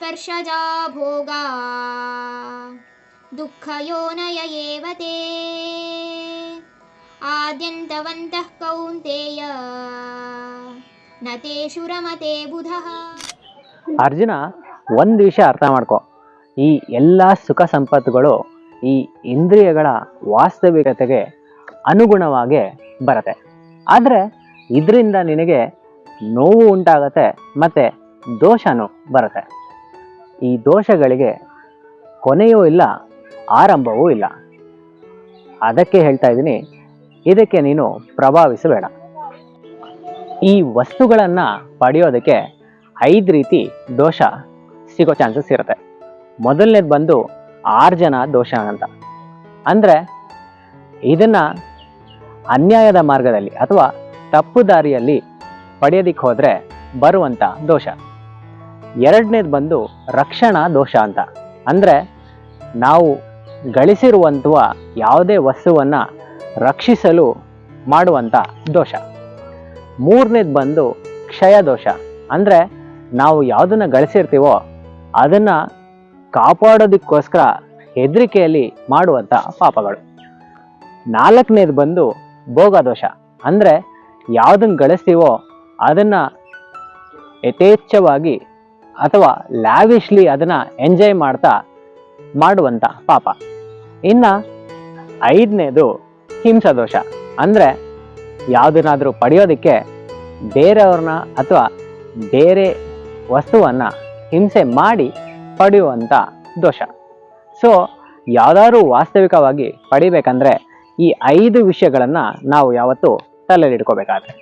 ಸ್ಪರ್ಶಜಾ ಭೋಗಾ ದುಃಖಯೋನಯ ಏವ ತೇ ಆದ್ಯಂತವಂತಃ ಕೌಂತೇಯ ನ ತೇಷು ರಮತೆ ಬುಧಃ. ಅರ್ಜುನ, ಒಂದು ವಿಷಯ ಅರ್ಥ ಮಾಡ್ಕೊ. ಈ ಎಲ್ಲ ಸುಖ ಸಂಪತ್ತುಗಳು ಈ ಇಂದ್ರಿಯಗಳ ವಾಸ್ತವಿಕತೆಗೆ ಅನುಗುಣವಾಗಿ ಬರುತ್ತೆ. ಆದರೆ ಇದರಿಂದ ನಿನಗೆ ನೋವು ಉಂಟಾಗತ್ತೆ ಮತ್ತು ದೋಷನೂ ಬರುತ್ತೆ. ಈ ದೋಷಗಳಿಗೆ ಕೊನೆಯೂ ಇಲ್ಲ, ಆರಂಭವೂ ಇಲ್ಲ. ಅದಕ್ಕೆ ಹೇಳ್ತಾ ಇದ್ದೀನಿ, ಇದಕ್ಕೆ ನೀನು ಪ್ರಭಾವಿಸಬೇಡ. ಈ ವಸ್ತುಗಳನ್ನು ಪಡೆಯೋದಕ್ಕೆ 5 ರೀತಿ ದೋಷ ಸಿಗೋ ಚಾನ್ಸಸ್ ಇರುತ್ತೆ. ಮೊದಲನೇದು ಬಂದು ಆರ್ಜನ ದೋಷ ಅಂತ. ಅಂದರೆ ಇದನ್ನು ಅನ್ಯಾಯದ ಮಾರ್ಗದಲ್ಲಿ ಅಥವಾ ತಪ್ಪು ದಾರಿಯಲ್ಲಿ ಪಡೆಯೋದಕ್ಕೆ ಹೋದರೆ ಬರುವಂಥ ದೋಷ. ಎರಡನೇದು ಬಂದು ರಕ್ಷಣಾ ದೋಷ ಅಂತ. ಅಂದರೆ ನಾವು ಗಳಿಸಿರುವಂಥ ಯಾವುದೇ ವಸ್ತುವನ್ನು ರಕ್ಷಿಸಲು ಮಾಡುವಂಥ ದೋಷ. ಮೂರನೇದು ಬಂದು ಕ್ಷಯ ದೋಷ. ಅಂದರೆ ನಾವು ಯಾವುದನ್ನು ಗಳಿಸಿರ್ತೀವೋ ಅದನ್ನು ಕಾಪಾಡೋದಕ್ಕೋಸ್ಕರ ಹೆದರಿಕೆಯಲ್ಲಿ ಮಾಡುವಂಥ ಪಾಪಗಳು. ನಾಲ್ಕನೇದು ಬಂದು ಭೋಗ ದೋಷ. ಅಂದರೆ ಯಾವುದನ್ನು ಗಳಿಸ್ತೀವೋ ಅದನ್ನು ಯಥೇಚ್ಛವಾಗಿ ಅಥವಾ ಲ್ಯಾವಿಶ್ಲಿ ಅದನ್ನು ಎಂಜಾಯ್ ಮಾಡ್ತಾ ಮಾಡುವಂಥ ಪಾಪ. ಇನ್ನು 5ನೇದು ಹಿಂಸಾ ದೋಷ. ಅಂದರೆ ಯಾವುದನ್ನಾದರೂ ಪಡೆಯೋದಕ್ಕೆ ಬೇರೆಯವ್ರನ್ನ ಅಥವಾ ಬೇರೆ ವಸ್ತುವನ್ನು ಹಿಂಸೆ ಮಾಡಿ ಪಡೆಯುವಂಥ ದೋಷ. ಸೊ ಯಾವುದಾದ್ರೂ ವಾಸ್ತವಿಕವಾಗಿ ಪಡಿಬೇಕಂದ್ರೆ ಈ 5 ವಿಷಯಗಳನ್ನು ನಾವು ಯಾವತ್ತೂ ತಲೆಯಲ್ಲಿ ಇಟ್ಕೋಬೇಕಾದ್ರೆ